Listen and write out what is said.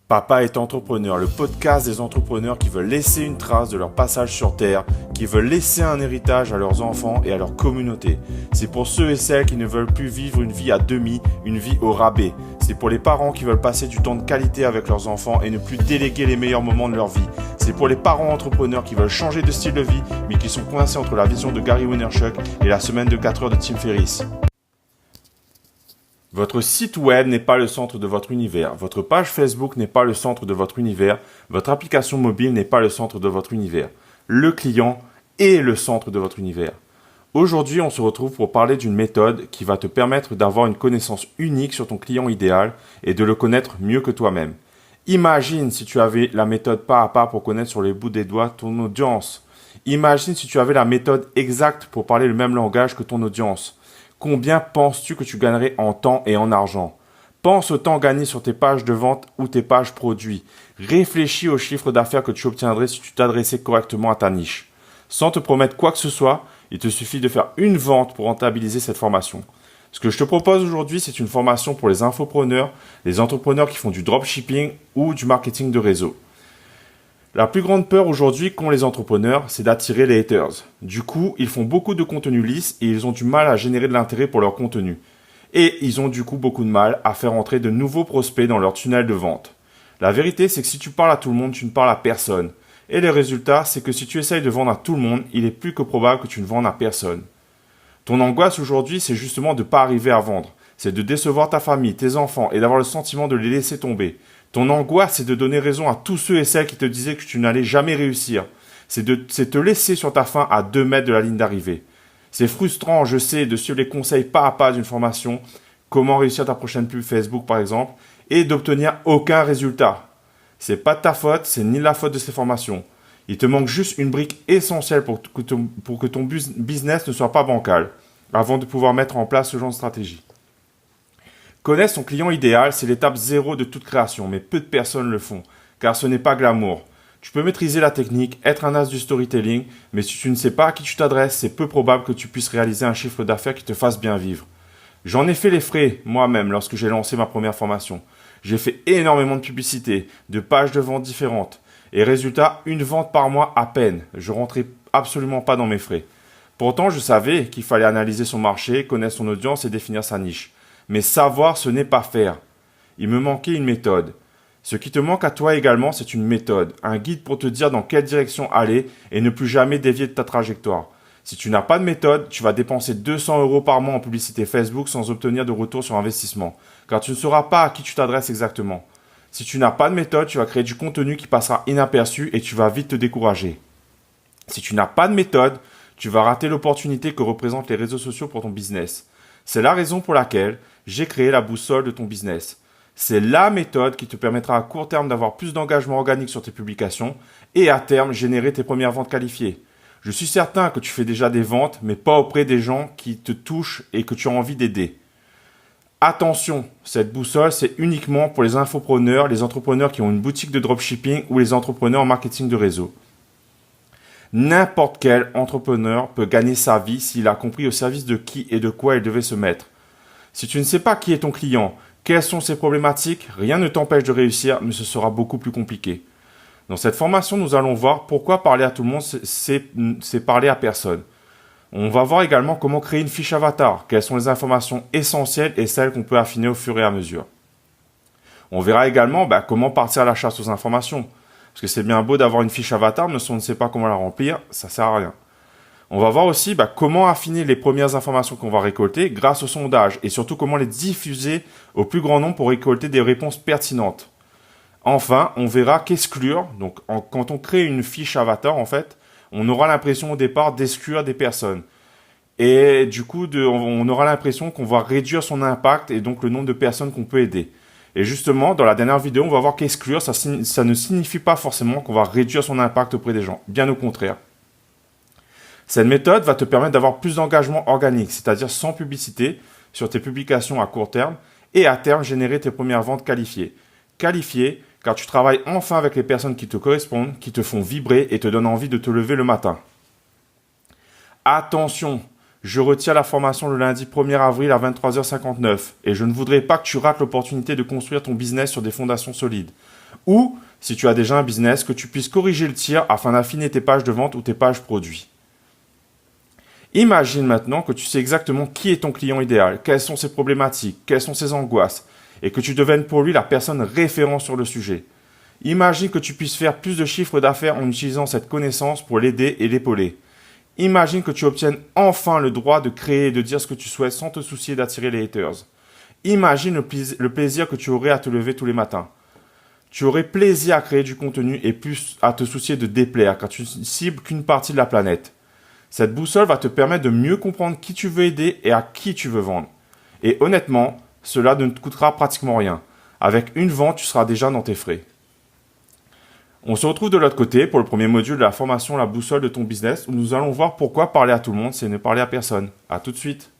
Papa est entrepreneur, le podcast des entrepreneurs qui veulent laisser une trace de leur passage sur Terre, qui veulent laisser un héritage à leurs enfants et à leur communauté. C'est pour ceux et celles qui ne veulent plus vivre une vie à demi, une vie au rabais. C'est pour les parents qui veulent passer du temps de qualité avec leurs enfants et ne plus déléguer les meilleurs moments de leur vie. C'est pour les parents entrepreneurs qui veulent changer de style de vie, mais qui sont coincés entre la vision de Gary Vaynerchuk et la semaine de 4 heures de Tim Ferriss. Votre site web n'est pas le centre de votre univers. Votre page Facebook n'est pas le centre de votre univers. Votre application mobile n'est pas le centre de votre univers. Le client est le centre de votre univers. Aujourd'hui, on se retrouve pour parler d'une méthode qui va te permettre d'avoir une connaissance unique sur ton client idéal et de le connaître mieux que toi-même. Imagine si tu avais la méthode pas à pas pour connaître sur les bouts des doigts ton audience. Imagine si tu avais la méthode exacte pour parler le même langage que ton audience. Combien penses-tu que tu gagnerais en temps et en argent? Pense au temps gagné sur tes pages de vente ou tes pages produits. Réfléchis au chiffre d'affaires que tu obtiendrais si tu t'adressais correctement à ta niche. Sans te promettre quoi que ce soit, il te suffit de faire une vente pour rentabiliser cette formation. Ce que je te propose aujourd'hui, c'est une formation pour les infopreneurs, les entrepreneurs qui font du dropshipping ou du marketing de réseau. La plus grande peur aujourd'hui qu'ont les entrepreneurs, c'est d'attirer les haters. Du coup, ils font beaucoup de contenu lisse et ils ont du mal à générer de l'intérêt pour leur contenu. Et ils ont du coup beaucoup de mal à faire entrer de nouveaux prospects dans leur tunnel de vente. La vérité, c'est que si tu parles à tout le monde, tu ne parles à personne. Et le résultat, c'est que si tu essayes de vendre à tout le monde, il est plus que probable que tu ne vendes à personne. Ton angoisse aujourd'hui, c'est justement de ne pas arriver à vendre. C'est de décevoir ta famille, tes enfants et d'avoir le sentiment de les laisser tomber. Ton angoisse, c'est de donner raison à tous ceux et celles qui te disaient que tu n'allais jamais réussir. C'est te laisser sur ta faim à 2 mètres de la ligne d'arrivée. C'est frustrant, je sais, de suivre les conseils pas à pas d'une formation, comment réussir ta prochaine pub Facebook par exemple, et d'obtenir aucun résultat. C'est pas de ta faute, c'est ni la faute de ces formations. Il te manque juste une brique essentielle pour que ton business ne soit pas bancal, avant de pouvoir mettre en place ce genre de stratégie. Connaître son client idéal, c'est l'étape 0 de toute création, mais peu de personnes le font, car ce n'est pas glamour. Tu peux maîtriser la technique, être un as du storytelling, mais si tu ne sais pas à qui tu t'adresses, c'est peu probable que tu puisses réaliser un chiffre d'affaires qui te fasse bien vivre. J'en ai fait les frais, moi-même, lorsque j'ai lancé ma première formation. J'ai fait énormément de publicité, de pages de vente différentes, et résultat, une vente par mois à peine. Je rentrais absolument pas dans mes frais. Pourtant, je savais qu'il fallait analyser son marché, connaître son audience et définir sa niche. Mais savoir, ce n'est pas faire. Il me manquait une méthode. Ce qui te manque à toi également, c'est une méthode, un guide pour te dire dans quelle direction aller et ne plus jamais dévier de ta trajectoire. Si tu n'as pas de méthode, tu vas dépenser 200 € par mois en publicité Facebook sans obtenir de retour sur investissement, car tu ne sauras pas à qui tu t'adresses exactement. Si tu n'as pas de méthode, tu vas créer du contenu qui passera inaperçu et tu vas vite te décourager. Si tu n'as pas de méthode, tu vas rater l'opportunité que représentent les réseaux sociaux pour ton business. C'est la raison pour laquelle j'ai créé la boussole de ton business. C'est la méthode qui te permettra à court terme d'avoir plus d'engagement organique sur tes publications et à terme générer tes premières ventes qualifiées. Je suis certain que tu fais déjà des ventes, mais pas auprès des gens qui te touchent et que tu as envie d'aider. Attention, cette boussole, c'est uniquement pour les infopreneurs, les entrepreneurs qui ont une boutique de dropshipping ou les entrepreneurs en marketing de réseau. N'importe quel entrepreneur peut gagner sa vie s'il a compris au service de qui et de quoi il devait se mettre. Si tu ne sais pas qui est ton client, quelles sont ses problématiques, rien ne t'empêche de réussir, mais ce sera beaucoup plus compliqué. Dans cette formation, nous allons voir pourquoi parler à tout le monde, c'est parler à personne. On va voir également comment créer une fiche avatar, quelles sont les informations essentielles et celles qu'on peut affiner au fur et à mesure. On verra également comment partir à la chasse aux informations. Parce que c'est bien beau d'avoir une fiche avatar, mais si on ne sait pas comment la remplir, ça sert à rien. On va voir aussi comment affiner les premières informations qu'on va récolter grâce au sondage et surtout comment les diffuser au plus grand nombre pour récolter des réponses pertinentes. Enfin, on verra qu'exclure. Donc, quand on crée une fiche avatar, en fait, on aura l'impression au départ d'exclure des personnes. Et du coup, on aura l'impression qu'on va réduire son impact et donc le nombre de personnes qu'on peut aider. Et justement, dans la dernière vidéo, on va voir qu'exclure, ça ne signifie pas forcément qu'on va réduire son impact auprès des gens. Bien au contraire. Cette méthode va te permettre d'avoir plus d'engagement organique, c'est-à-dire sans publicité, sur tes publications à court terme, et à terme générer tes premières ventes qualifiées. Qualifiées, car tu travailles enfin avec les personnes qui te correspondent, qui te font vibrer et te donnent envie de te lever le matin. Attention! Je retire la formation le lundi 1er avril à 23h59 et je ne voudrais pas que tu rates l'opportunité de construire ton business sur des fondations solides. Ou, si tu as déjà un business, que tu puisses corriger le tir afin d'affiner tes pages de vente ou tes pages produits. Imagine maintenant que tu sais exactement qui est ton client idéal, quelles sont ses problématiques, quelles sont ses angoisses, et que tu deviennes pour lui la personne référente sur le sujet. Imagine que tu puisses faire plus de chiffres d'affaires en utilisant cette connaissance pour l'aider et l'épauler. Imagine que tu obtiennes enfin le droit de créer et de dire ce que tu souhaites sans te soucier d'attirer les haters. Imagine le plaisir que tu aurais à te lever tous les matins. Tu aurais plaisir à créer du contenu et plus à te soucier de déplaire car tu ne cibles qu'une partie de la planète. Cette boussole va te permettre de mieux comprendre qui tu veux aider et à qui tu veux vendre. Et honnêtement, cela ne te coûtera pratiquement rien. Avec une vente, tu seras déjà dans tes frais. On se retrouve de l'autre côté pour le premier module de la formation La boussole de ton business où nous allons voir pourquoi parler à tout le monde, c'est ne parler à personne. À tout de suite.